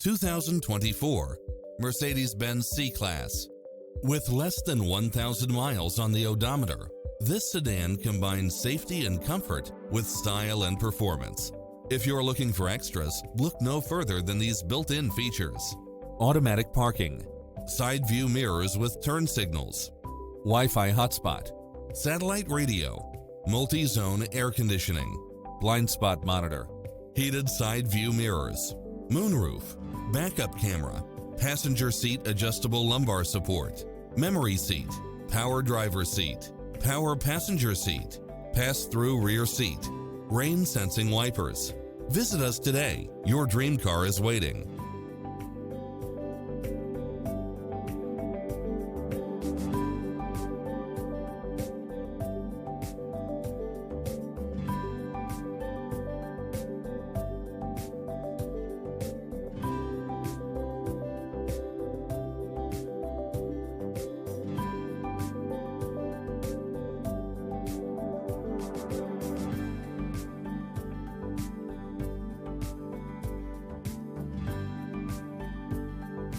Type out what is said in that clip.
2024 Mercedes-Benz C-Class. With less than 1,000 miles on the odometer, this sedan combines safety and comfort with style and performance. If you're looking for extras, look no further than these built-in features: automatic parking, side view mirrors with turn signals, Wi-Fi hotspot, satellite radio, multi-zone air conditioning, blind spot monitor, heated side view mirrors, moonroof, backup camera, passenger seat adjustable lumbar support, memory seat, power driver seat, power passenger seat, pass-through rear seat, rain sensing wipers. Visit us today. Your dream car is waiting.